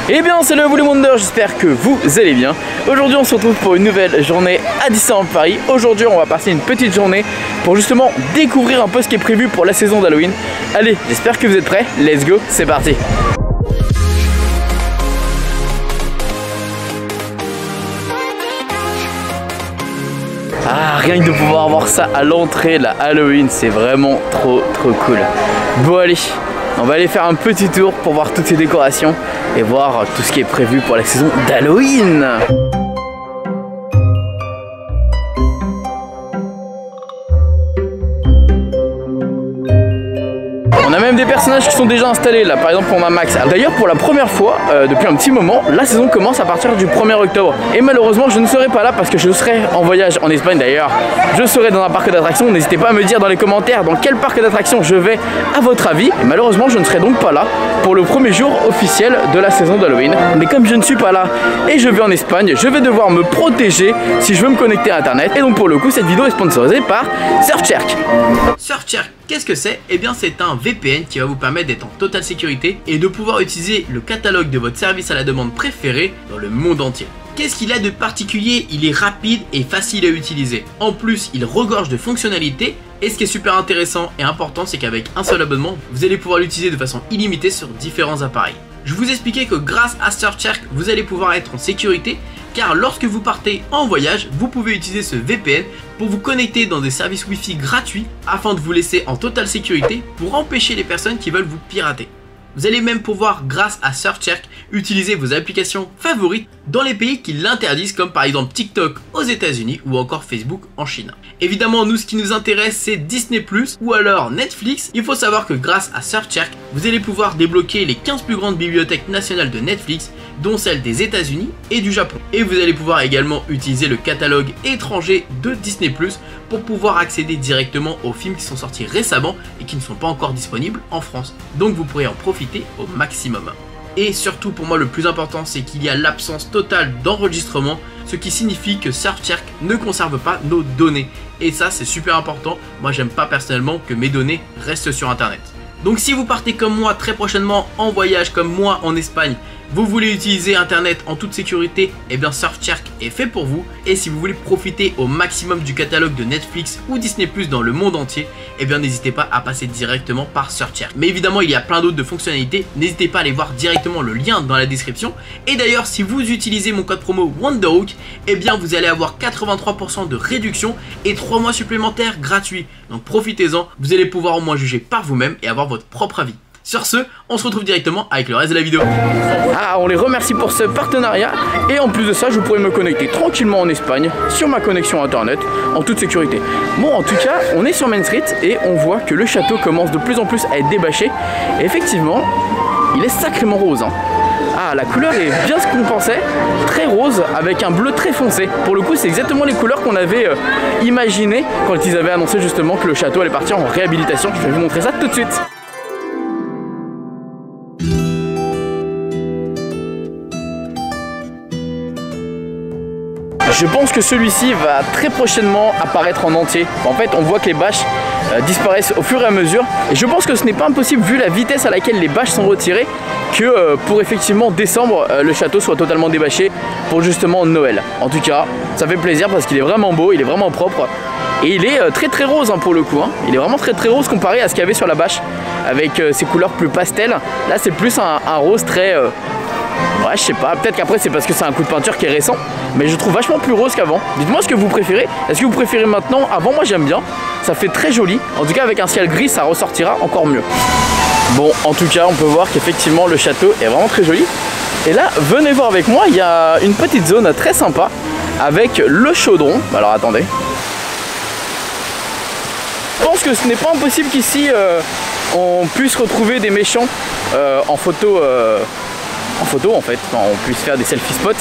Eh bien salut à vous les Wonders, j'espère que vous allez bien. Aujourd'hui on se retrouve pour une nouvelle journée à Disneyland Paris. Aujourd'hui on va passer une petite journée pour justement découvrir un peu ce qui est prévu pour la saison d'Halloween. Allez, j'espère que vous êtes prêts, let's go, c'est parti. Ah, rien que de pouvoir avoir ça à l'entrée de la Halloween, c'est vraiment trop cool. Bon allez, on va aller faire un petit tour pour voir toutes ces décorations et voir tout ce qui est prévu pour la saison d'Halloween. On a même des personnages qui sont déjà installés là, par exemple on a Max. D'ailleurs pour la première fois depuis un petit moment, la saison commence à partir du 1er octobre. Et malheureusement je ne serai pas là parce que je serai en voyage en Espagne. D'ailleurs je serai dans un parc d'attractions. N'hésitez pas à me dire dans les commentaires dans quel parc d'attractions je vais à votre avis. Et malheureusement je ne serai donc pas là pour le premier jour officiel de la saison d'Halloween. Mais comme je ne suis pas là et je vais en Espagne, je vais devoir me protéger si je veux me connecter à internet. Et donc pour le coup cette vidéo est sponsorisée par Surfshark. Surfshark, qu'est-ce que c'est? Eh bien c'est un VPN qui va vous permettre d'être en totale sécurité et de pouvoir utiliser le catalogue de votre service à la demande préféré dans le monde entier. Qu'est-ce qu'il a de particulier? Il est rapide et facile à utiliser. En plus, il regorge de fonctionnalités. Et ce qui est super intéressant et important, c'est qu'avec un seul abonnement, vous allez pouvoir l'utiliser de façon illimitée sur différents appareils. Je vous expliquais que grâce à Surfshark, vous allez pouvoir être en sécurité car lorsque vous partez en voyage, vous pouvez utiliser ce VPN pour vous connecter dans des services Wi-Fi gratuits afin de vous laisser en totale sécurité pour empêcher les personnes qui veulent vous pirater. Vous allez même pouvoir, grâce à Surfshark, utiliser vos applications favorites dans les pays qui l'interdisent, comme par exemple TikTok aux États-Unis ou encore Facebook en Chine. Évidemment, nous, ce qui nous intéresse, c'est Disney+ ou alors Netflix. Il faut savoir que grâce à Surfshark, vous allez pouvoir débloquer les 15 plus grandes bibliothèques nationales de Netflix, dont celles des États-Unis et du Japon. Et vous allez pouvoir également utiliser le catalogue étranger de Disney+ pour pouvoir accéder directement aux films qui sont sortis récemment et qui ne sont pas encore disponibles en France. Donc vous pourrez en profiter au maximum. Et surtout pour moi le plus important, c'est qu'il y a l'absence totale d'enregistrement, ce qui signifie que Surfshark ne conserve pas nos données. Et ça c'est super important, moi j'aime pas personnellement que mes données restent sur internet. Donc si vous partez comme moi très prochainement en voyage, comme moi en Espagne, vous voulez utiliser internet en toute sécurité, et bien Surfshark est fait pour vous. Et si vous voulez profiter au maximum du catalogue de Netflix ou Disney+ dans le monde entier, et bien n'hésitez pas à passer directement par Surfshark. Mais évidemment il y a plein d'autres de fonctionnalités, n'hésitez pas à aller voir directement le lien dans la description. Et d'ailleurs si vous utilisez mon code promo WonderHook, et bien vous allez avoir 83% de réduction et 3 mois supplémentaires gratuits. Donc profitez-en, vous allez pouvoir au moins juger par vous-même et avoir votre propre avis. Sur ce, on se retrouve directement avec le reste de la vidéo. Ah, on les remercie pour ce partenariat. Et en plus de ça, je pourrais me connecter tranquillement en Espagne sur ma connexion internet en toute sécurité. Bon, en tout cas, on est sur Main Street et on voit que le château commence de plus en plus à être débâché. Et effectivement, il est sacrément rose, hein. Ah, la couleur est bien ce qu'on pensait, très rose avec un bleu très foncé. Pour le coup, c'est exactement les couleurs qu'on avait imaginées quand ils avaient annoncé justement que le château allait partir en réhabilitation. Je vais vous montrer ça tout de suite. Je pense que celui-ci va très prochainement apparaître en entier. En fait, on voit que les bâches disparaissent au fur et à mesure. Et je pense que ce n'est pas impossible, vu la vitesse à laquelle les bâches sont retirées, que pour effectivement décembre, le château soit totalement débâché pour justement Noël. En tout cas, ça fait plaisir parce qu'il est vraiment beau, il est vraiment propre. Et il est très rose hein, pour le coup. Hein. Il est vraiment très rose comparé à ce qu'il y avait sur la bâche, avec ses couleurs plus pastel. Là, c'est plus un rose très... ouais, je sais pas, peut-être qu'après c'est parce que c'est un coup de peinture qui est récent, mais je trouve vachement plus rose qu'avant. Dites-moi ce que vous préférez. Est-ce que vous préférez maintenant? Avant, moi j'aime bien, ça fait très joli. En tout cas avec un ciel gris ça ressortira encore mieux. Bon, en tout cas on peut voir qu'effectivement le château est vraiment très joli. Et là, venez voir avec moi, il y a une petite zone très sympa avec le chaudron. Alors attendez. Je pense que ce n'est pas impossible qu'ici on puisse retrouver des méchants en photo en fait, on puisse faire des selfie spots.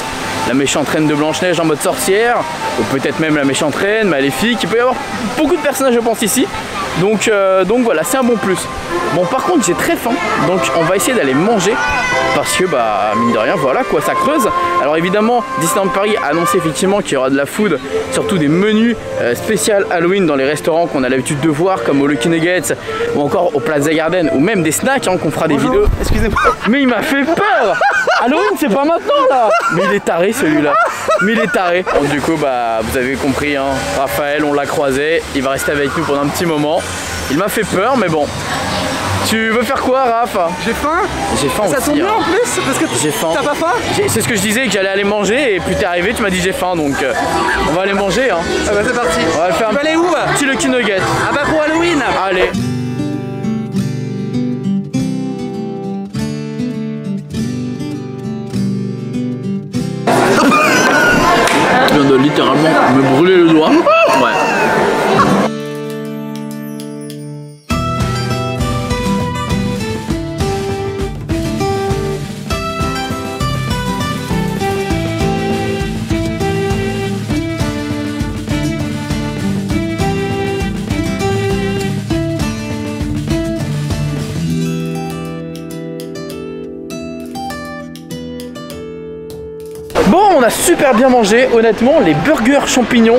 La méchante reine de Blanche-Neige en mode sorcière, ou peut-être même la méchante reine, maléfique. Il peut y avoir beaucoup de personnages je pense ici. Donc voilà, c'est un bon plus. Bon, par contre, j'ai très faim, donc on va essayer d'aller manger parce que bah mine de rien, voilà quoi, ça creuse. Alors évidemment, Disneyland Paris a annoncé effectivement qu'il y aura de la food, surtout des menus spéciaux Halloween dans les restaurants qu'on a l'habitude de voir, comme au Lucky Nuggets ou encore au Plaza Garden, ou même des snacks hein, qu'on fera des vidéos. Excusez-moi. Mais il m'a fait peur. Halloween, c'est pas maintenant là. Mais il est taré celui-là. Mais il est taré. Donc du coup, bah vous avez compris, hein, Raphaël, on l'a croisé, il va rester avec nous pendant un petit moment. Il m'a fait peur, mais bon. Tu veux faire quoi, Raph? J'ai faim. J'ai faim aussi. Ça tombe bien hein. en plus parce que j'ai faim. T'as pas faim? C'est ce que je disais, que j'allais aller manger et puis t'es arrivé, tu m'as dit j'ai faim, donc on va aller manger. Hein. Ah bah c'est parti. On va faire Tu vas aller où? Petit Lucky Nugget. Ah bah pour Halloween. Allez. Je viens de littéralement me brûler le doigt. Ouais. Bon, on a super bien mangé, honnêtement, les burgers champignons.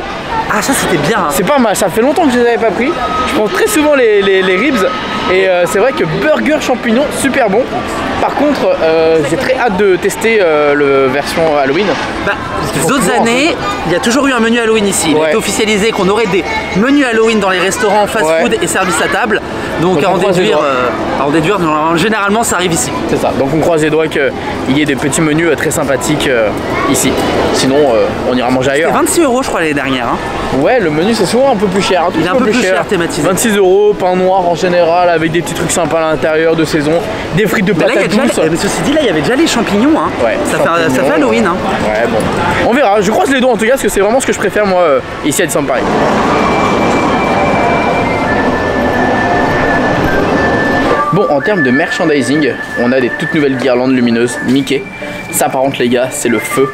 Ah ça c'était bien. Hein. C'est pas mal, ça fait longtemps que je les avais pas pris. Je prends très souvent les ribs et c'est vrai que burger champignons, super bon. Par contre, j'ai très hâte de tester le version Halloween. Bah, les autres années, il y a toujours eu un menu Halloween ici. Il a été officialisé qu'on aurait des menus Halloween dans les restaurants, fast-food et services à table. Donc à en déduire, généralement ça arrive ici. C'est ça, donc on croise les doigts qu'il y ait des petits menus très sympathiques ici. Sinon, on ira manger ailleurs. C'était 26 € je crois l'année dernière. Hein. Ouais, le menu c'est souvent un peu plus cher. Hein, il est un peu plus cher thématisé. 26 €, pain noir en général, avec des petits trucs sympas à l'intérieur de saison, des frites de patates douces. Mais ceci dit, là il y avait déjà les champignons. Hein. Ouais, ça fait Halloween. Hein. Ouais, bon. On verra, je croise les doigts en tout cas, parce que c'est vraiment ce que je préfère moi ici à Disneyland Paris. Bon, en termes de merchandising, on a des toutes nouvelles guirlandes lumineuses Mickey. Ça par contre les gars, c'est le feu.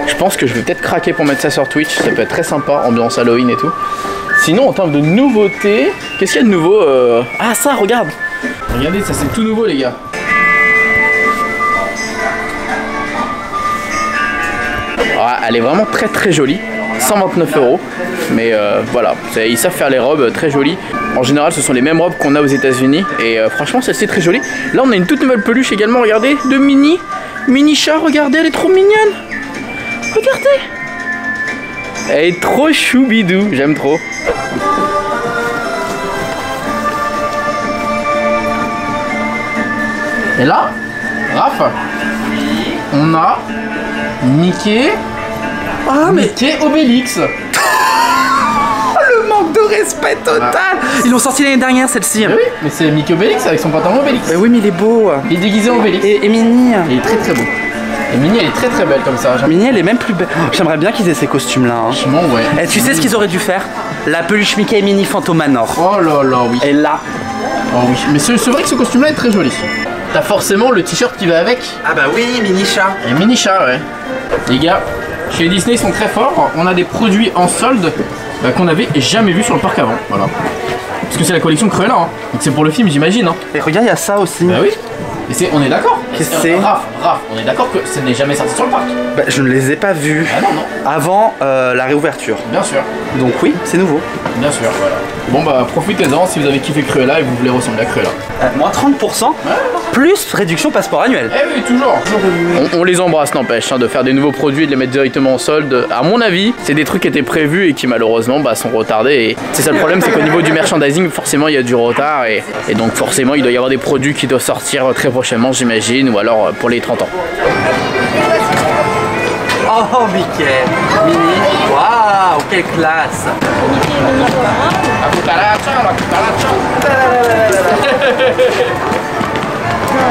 Je pense que je vais peut-être craquer pour mettre ça sur Twitch, ça peut être très sympa, ambiance Halloween et tout. Sinon en termes de nouveautés, qu'est-ce qu'il y a de nouveau Ah ça, regarde. Regardez, ça c'est tout nouveau les gars. Ah, elle est vraiment très très jolie, 129 €. Mais voilà, ils savent faire les robes très jolies. En général, ce sont les mêmes robes qu'on a aux États-Unis. Et franchement, celle-ci est très jolie. Là, on a une toute nouvelle peluche également, regardez, de Mini chat, regardez, elle est trop mignonne. Regardez. Elle est trop choubidou, j'aime trop. Et là, Raph, on a Mickey. Ah, mais Mickey Obélix. le manque de respect total. Ils l'ont sorti l'année dernière celle-ci. Oui, mais c'est Mickey Obélix avec son pantalon Obélix. Mais oui, mais il est beau. Il est déguisé en Obélix. Et Minnie. Il est très très beau. Et Minnie elle est très très belle comme ça. Minnie elle est même plus belle. J'aimerais bien qu'ils aient ces costumes là. Hein. Franchement ouais. Et tu sais ce qu'ils auraient dû faire? La peluche Mickey et Minnie Phantom Manor. Oh là là oui. Et là. Oh oui. Mais c'est vrai que ce costume là est très joli. T'as forcément le t-shirt qui va avec. Ah bah oui, Mini chat. Et Mini chat ouais. Les gars, chez Disney ils sont très forts. On a des produits en solde qu'on n'avait jamais vu sur le parc avant. Voilà. Parce que c'est la collection Cruella, hein. Donc c'est pour le film j'imagine. Hein. Et regarde, il y a ça aussi. Bah oui. Et on est d'accord. Qu'est-ce que c'est? Raph, on est d'accord que ça n'est jamais sorti sur le parc. Bah, je ne les ai pas vus. Ah non, non. Avant la réouverture. Bien sûr. Donc oui, c'est nouveau. Bien sûr, voilà. Bon bah profitez-en si vous avez kiffé Cruella et que vous voulez ressembler à Cruella. Moins 30%, plus réduction passeport annuel. Eh oui, toujours. On les embrasse, n'empêche, hein, de faire des nouveaux produits et de les mettre directement en solde. À mon avis, c'est des trucs qui étaient prévus et qui malheureusement sont retardés. Et c'est ça le problème, c'est qu'au niveau du merchandising, forcément il y a du retard et donc forcément il doit y avoir des produits qui doivent sortir très prochainement, j'imagine, ou alors pour les 30 ans. Oh Mickey, Minnie, waouh, quelle classe. La cucaracha, la cucaracha.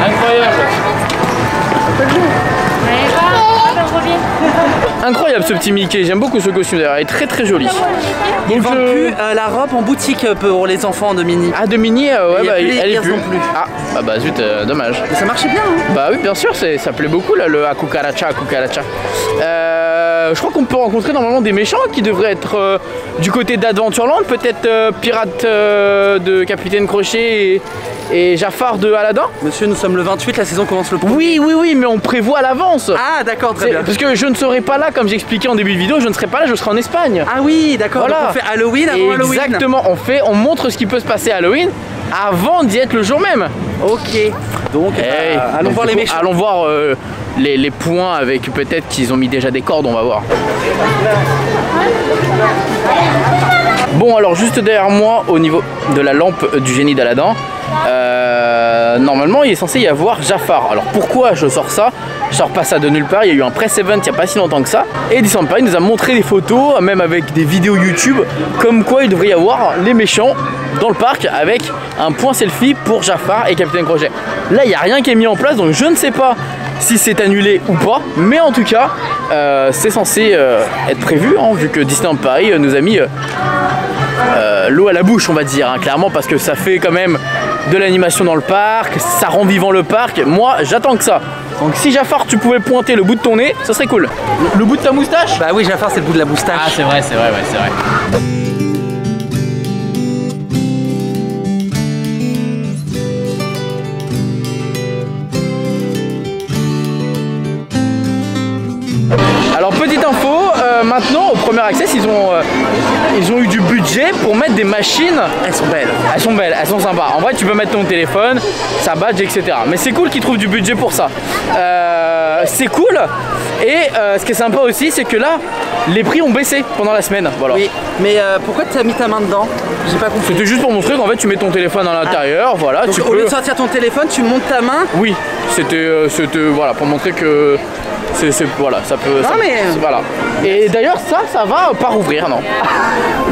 Incroyable. Incroyable ce petit Mickey, j'aime beaucoup ce costume d'ailleurs, il est très très joli. Ils vendent plus la robe en boutique pour les enfants de Minnie. Ah, de Minnie, ouais, elle est plus. Non plus. Ah, bah zut, dommage. Mais ça marchait bien. Hein. Bah oui, bien sûr, ça plaît beaucoup là, le Akucaracha, Akucaracha. je crois qu'on peut rencontrer normalement des méchants qui devraient être du côté d'Adventureland, peut-être Pirate de Capitaine Crochet et Jafar de Aladdin. Monsieur, nous sommes le 28, la saison commence le 1er. Oui, mais on prévoit à l'avance. Ah d'accord, très bien. Parce que je ne serai pas là, comme j'expliquais en début de vidéo, je ne serai pas là, je serai en Espagne. Ah oui, d'accord, voilà. Donc on fait Halloween avant Halloween. Exactement, on montre ce qui peut se passer à Halloween avant d'y être le jour même. Ok, donc allons voir les méchants. Allons voir les points avec peut-être qu'ils ont mis déjà des cordes, on va voir. Bon, alors juste derrière moi, au niveau de la lampe du génie d'Aladin, normalement il est censé y avoir Jafar. Alors pourquoi je sors ça? Je sors pas ça de nulle part, il y a eu un press event il n'y a pas si longtemps que ça. Et Disneyland Paris nous a montré des photos, même avec des vidéos YouTube, comme quoi il devrait y avoir les méchants dans le parc avec un point selfie pour Jafar et Capitaine Crochet. Là il n'y a rien qui est mis en place, donc je ne sais pas si c'est annulé ou pas, mais en tout cas c'est censé être prévu, hein, vu que Disneyland Paris nous a mis l'eau à la bouche, on va dire, hein, clairement, parce que ça fait quand même de l'animation dans le parc, ça rend vivant le parc. Moi j'attends que ça. Donc si Jafar tu pouvais pointer le bout de nez, ça serait cool. Le bout de ta moustache? Bah oui, Jafar c'est le bout de la moustache. Ah c'est vrai, ouais, c'est vrai. Alors petite info, maintenant au premier access ils ont eu du budget pour mettre des machines. Elles sont belles. Elles sont belles, elles sont sympas. En vrai tu peux mettre ton téléphone, ça badge, etc. Mais c'est cool qu'ils trouvent du budget pour ça. C'est cool. Et ce qui est sympa aussi c'est que là les prix ont baissé pendant la semaine. Voilà. Oui, mais pourquoi tu as mis ta main dedans? J'ai pas compris. C'était juste pour montrer qu'en fait tu mets ton téléphone à l'intérieur, voilà. Donc au lieu de sortir ton téléphone, tu montes ta main? Oui, c'était voilà, pour montrer que voilà, ça peut. Non, mais voilà. Et d'ailleurs ça va pas rouvrir, non.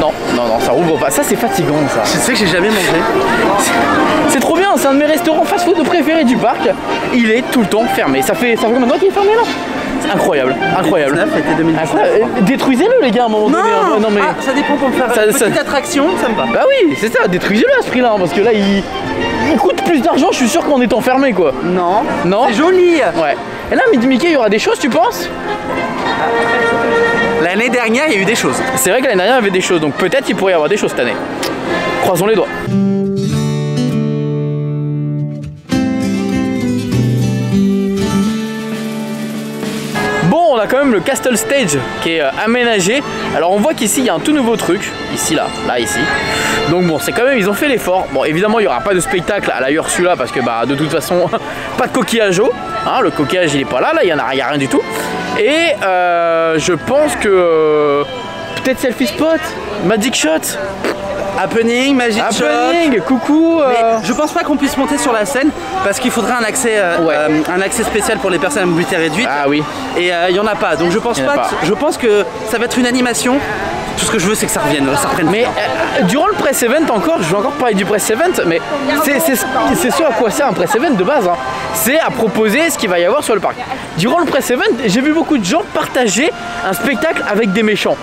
Non, ça rouvre pas. Ça c'est fatigant ça. Je sais que j'ai jamais mangé. C'est trop bien, c'est un de mes restaurants fast-food préférés du parc. Il est tout le temps fermé. Ça fait combien de temps qu'il est fermé là? C'est incroyable, incroyable. 2019, détruisez-le les gars à un moment donné. Non mais ça dépend pour me faire une petite attraction, ça me va. Bah oui, c'est ça, détruisez-le à ce prix-là, hein, parce que là il coûte plus d'argent, je suis sûr qu'en étant fermé quoi. Non. Non. C'est joli. Ouais. Et là, Mickey, il y aura des choses, tu penses? L'année dernière, il y a eu des choses. C'est vrai que l'année dernière, il y avait des choses, donc peut-être qu'il pourrait y avoir des choses cette année. Croisons les doigts. Bon, on a quand même le Castle Stage qui est aménagé. Alors on voit qu'ici il y a un tout nouveau truc. Ici, là, ici. Donc bon, c'est quand même, ils ont fait l'effort. Bon, évidemment, il n'y aura pas de spectacle à la Ursula parce que bah de toute façon, pas de coquillage eau. Hein, le coquillage il est pas là, il y a rien du tout. Et je pense que peut-être selfie spot, magic shot. Happening, Magic Shot. Coucou. Mais je pense pas qu'on puisse monter sur la scène parce qu'il faudrait un accès spécial pour les personnes à mobilité réduite. Ah oui. Et il y en a pas. Donc je pense pas. Je pense que ça va être une animation. Tout ce que je veux c'est que ça revienne, ça reprenne. Mais durant le press event encore, je vais encore parler du press event, mais c'est ce à quoi sert un press event de base. Hein. C'est à proposer ce qu'il va y avoir sur le parc. Durant le press event, j'ai vu beaucoup de gens partager un spectacle avec des méchants.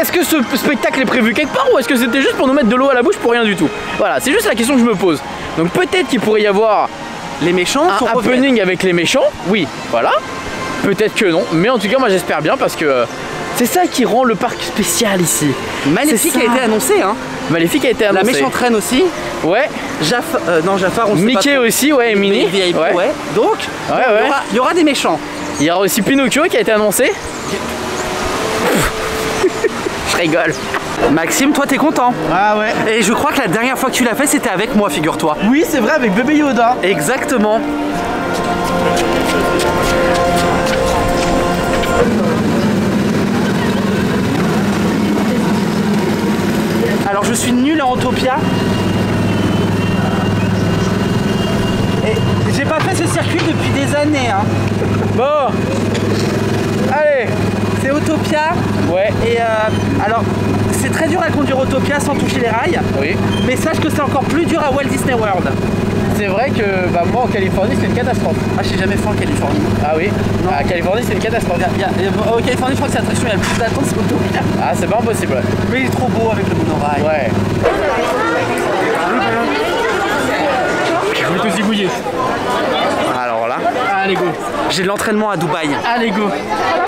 Est-ce que ce spectacle est prévu quelque part ou est-ce que c'était juste pour nous mettre de l'eau à la bouche pour rien du tout? Voilà, c'est juste la question que je me pose. Donc peut-être qu'il pourrait y avoir les méchants, un happening avec les méchants, oui, voilà. Peut-être que non, mais en tout cas moi j'espère bien parce que c'est ça qui rend le parc spécial ici. Maléfique a été annoncé, hein. Maléfique a été annoncé. La méchante reine aussi. Ouais. Jafar, on sait Mickey pas aussi, ouais, et Minnie. Ouais. Donc, il y aura des méchants. Il y aura aussi Pinocchio qui a été annoncé. Je rigole. Maxime, toi t'es content? Ah ouais. Et je crois que la dernière fois que tu l'as fait c'était avec moi, figure-toi. Oui c'est vrai, avec bébé Yoda. Exactement. Alors je suis nul en Autopia. Et j'ai pas fait ce circuit depuis des années hein. Bon. Allez. C'est Autopia. Ouais. Et alors c'est très dur à conduire Autopia sans toucher les rails. Oui. Mais sache que c'est encore plus dur à Walt Disney World. C'est vrai que moi en Californie c'est une catastrophe. Ah j'ai jamais fait en Californie. Ah oui. Non. À Californie c'est une catastrophe. Au Californie je crois que c'est l'attraction, il y a le plus d'attente, c'est Autopia. Ah c'est pas impossible. Mais il est trop beau avec le monorail. Ouais. Je vais te zigouiller. Alors là. Allez go. J'ai de l'entraînement à Dubaï. Allez, go.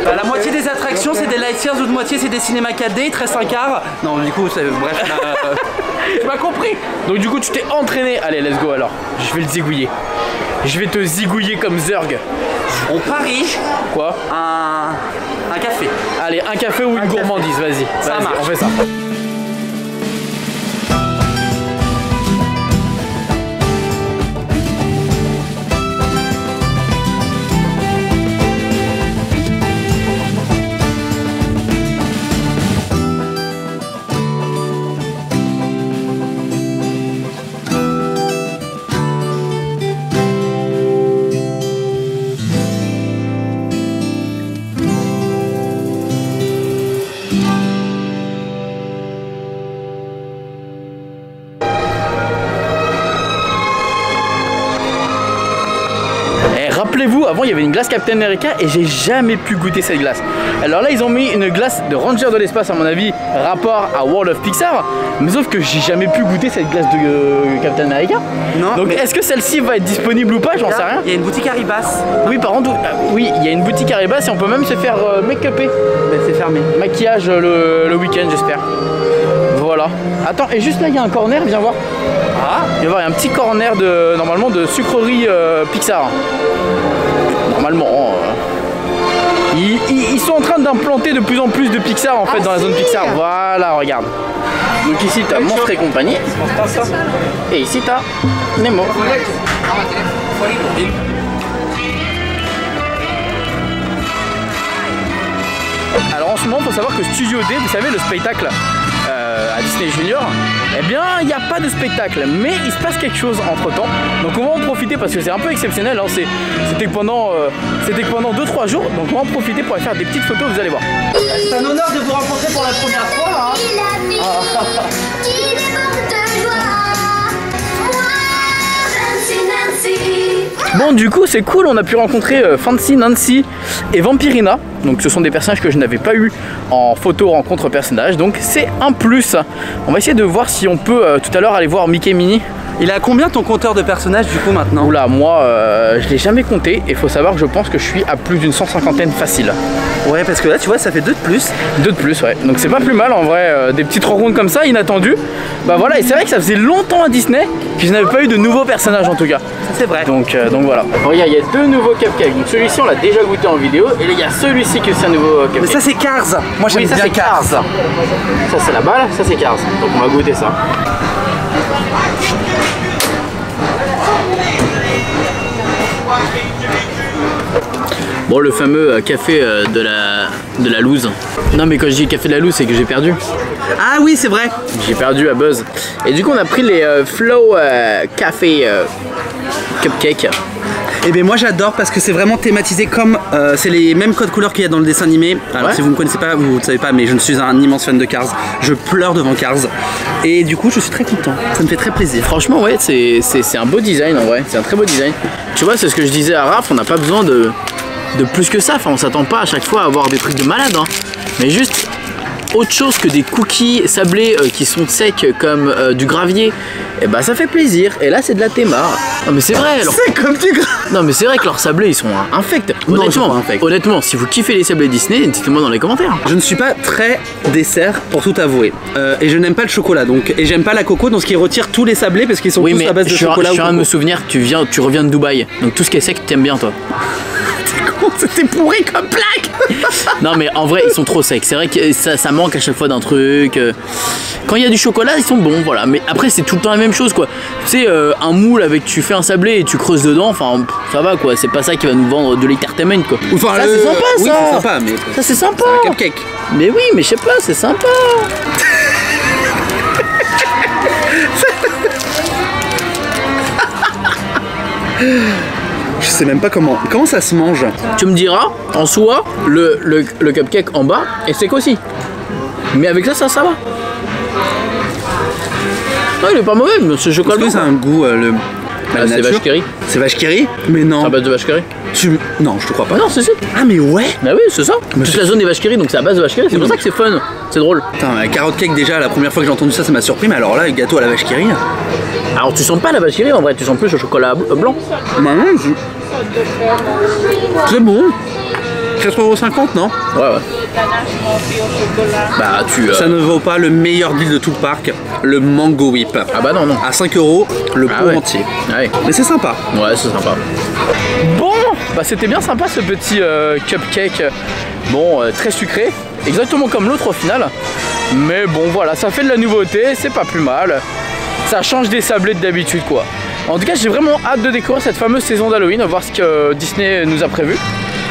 La moitié des attractions c'est des lightyears, l'autre moitié c'est des cinémas 4D, il te reste un quart. Non, du coup, bref. Tu m'as compris. Donc du coup tu t'es entraîné. Allez, let's go alors. Je vais le zigouiller. Je vais te zigouiller comme Zurg. On parie. Quoi? Un café. Allez, un café ou une gourmandise, vas-y. Ça marche. On fait ça. Rappelez-vous, avant il y avait une glace Captain America et j'ai jamais pu goûter cette glace. Alors là ils ont mis une glace de Ranger de l'espace, à mon avis rapport à World of Pixar, mais sauf que j'ai jamais pu goûter cette glace de Captain America. Non. Donc est-ce que celle-ci va être disponible ou pas? J'en sais rien. Il y a une boutique Haribas. Oui, par contre, oui, il y a une boutique Haribas et on peut même se faire make-upper. Ben, c'est fermé. Maquillage le week-end, j'espère. Voilà. Attends, et juste là il y a un corner, viens voir. Ah, viens voir, il y a un petit corner de normalement de sucrerie Pixar. Normalement, ils sont en train d'implanter de plus en plus de Pixar en fait dans la zone Pixar. Voilà, regarde. Donc ici tu as Monstres et compagnie. Et ici tu as Nemo. Alors en ce moment, il faut savoir que Studio D, vous savez, le spectacle à Disney Junior, eh bien il n'y a pas de spectacle, mais il se passe quelque chose entre temps. Donc on va en profiter parce que c'est un peu exceptionnel, hein. C'était que pendant 2-3 jours, donc on va en profiter pour aller faire des petites photos, vous allez voir. c'est un honneur de vous rencontrer pour la première fois. Bon, du coup c'est cool, on a pu rencontrer Fancy, Nancy et Vampirina. Donc ce sont des personnages que je n'avais pas eu en photo rencontre personnage, donc c'est un plus. On va essayer de voir si on peut tout à l'heure aller voir Mickey Minnie. Il a combien ton compteur de personnages du coup maintenant? Oula, moi je l'ai jamais compté et il faut savoir que je pense que je suis à plus d'une 150aine facile. Ouais, parce que là tu vois ça fait 2 de plus. 2 de plus, ouais. Donc c'est pas plus mal en vrai, des petites rencontres comme ça inattendues. Bah voilà, et c'est vrai que ça faisait longtemps à Disney que je n'avais pas eu de nouveaux personnages en tout cas. C'est vrai. Donc voilà. Regarde, il y a 2 nouveaux cupcakes. Donc celui-ci on l'a déjà goûté en vidéo et là il y a celui-ci que c'est un nouveau cupcake. Mais ça c'est Cars. Moi j'aime bien Cars. Ça c'est la balle, ça c'est Cars. Donc on va goûter ça. Bon, le fameux café de la loose. Non mais quand je dis café de la loose, c'est que j'ai perdu. Ah oui, c'est vrai. J'ai perdu à Buzz. Et du coup on a pris les Flow Café Cupcake. Et bien moi j'adore parce que c'est vraiment thématisé comme c'est les mêmes codes couleurs qu'il y a dans le dessin animé. Alors si vous ne me connaissez pas, vous ne savez pas, mais je suis un immense fan de Cars. Je pleure devant Cars. Et du coup je suis très content, ça me fait très plaisir. Franchement ouais, c'est un beau design en vrai, c'est un très beau design. Tu vois, c'est ce que je disais à Raph, on n'a pas besoin de plus que ça, enfin on s'attend pas à chaque fois à avoir des trucs de malade, hein. Mais juste autre chose que des cookies sablés qui sont secs comme du gravier, et bah ça fait plaisir. Et là c'est de la thémar. Non mais c'est vrai, c'est comme du gravier. Non mais c'est vrai que leurs sablés ils sont infects. Honnêtement, si vous kiffez les sablés Disney, dites-moi dans les commentaires. Je ne suis pas très dessert pour tout avouer, et je n'aime pas le chocolat donc, et j'aime pas la coco, donc ce qui retire tous les sablés parce qu'ils sont tous à base de chocolat. Je suis en train de me souvenir que tu reviens de Dubaï, donc tout ce qui est sec t'aimes bien toi. C'était pourri comme plaque. Non mais en vrai ils sont trop secs, c'est vrai que ça manque à chaque fois d'un truc. Quand il y a du chocolat ils sont bons, voilà, mais après c'est tout le temps la même chose quoi. Tu sais, un moule avec tu fais un sablé et tu creuses dedans, enfin ça va quoi, c'est pas ça qui va nous vendre de l'entertainment quoi. Enfin, ça c'est sympa ça. Oui, c'est sympa, mais ça c'est sympa. C'est un cupcake. Mais oui, mais je sais pas, c'est sympa. Je sais même pas comment ça se mange. Tu me diras, en soi, le cupcake en bas est sec aussi. Mais avec ça va. Non, il est pas mauvais, mais ce chocolat. Est-ce que ça a un goût c'est vache qui rit. C'est vache qui rit? Mais non. C'est à base de vache qui rit. Non, je te crois pas. Ah non, c'est ça. Ah mais ouais. Bah oui, c'est ça. Toute la zone des vaches qui rit, donc c'est à base de vache qui rit. C'est pour ça que c'est fun. C'est drôle. Putain, la carotte cake déjà, la première fois que j'ai entendu ça, ça m'a surpris. Mais alors là, le gâteau à la vache qui rit. Alors tu sens pas la vache qui rit en vrai, tu sens plus le chocolat blanc. Bah non, C'est bon. 4,50 € non? Ouais, ouais. Bah, Ça ne vaut pas le meilleur deal de tout le parc, le Mango Whip. Ah bah non, non. À 5 €, le pot ouais. entier. Ouais. Mais c'est sympa. Ouais, c'est sympa. Bon, bah c'était bien sympa ce petit cupcake. Bon, très sucré. Exactement comme l'autre au final. Mais bon, voilà, ça fait de la nouveauté, c'est pas plus mal. Ça change des sablés d'habitude, quoi. En tout cas, j'ai vraiment hâte de découvrir cette fameuse saison d'Halloween, voir ce que Disney nous a prévu.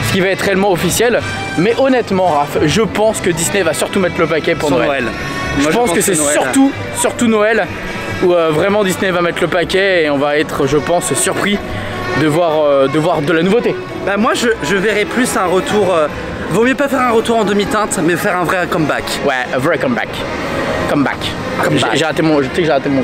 Ce qui va être réellement officiel. Mais honnêtement, Raph, je pense que Disney va surtout mettre le paquet pour Noël. Moi, je pense que c'est surtout Noël où vraiment Disney va mettre le paquet et on va être, je pense, surpris de voir de la nouveauté. Bah moi, je verrais plus un retour... vaut mieux pas faire un retour en demi-teinte, mais faire un vrai comeback. Ouais, un vrai comeback. Comeback. J'ai raté mon... Je sais que j'ai raté mon...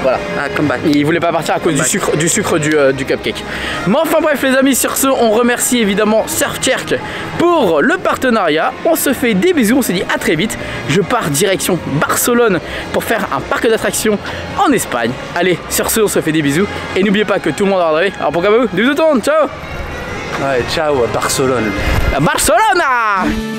Voilà. Ah, comeback. Il voulait pas partir à cause du sucre du cupcake. Mais enfin bref les amis, sur ce, on remercie évidemment Surfshark pour le partenariat. On se fait des bisous, on se dit à très vite. Je pars direction Barcelone pour faire un parc d'attractions en Espagne. Allez, sur ce, on se fait des bisous. Et n'oubliez pas que tout le monde a rêvé. Alors pourquoi pas vous, des bisous tout le monde, ciao. Ouais, ciao à Barcelone. À Barcelone.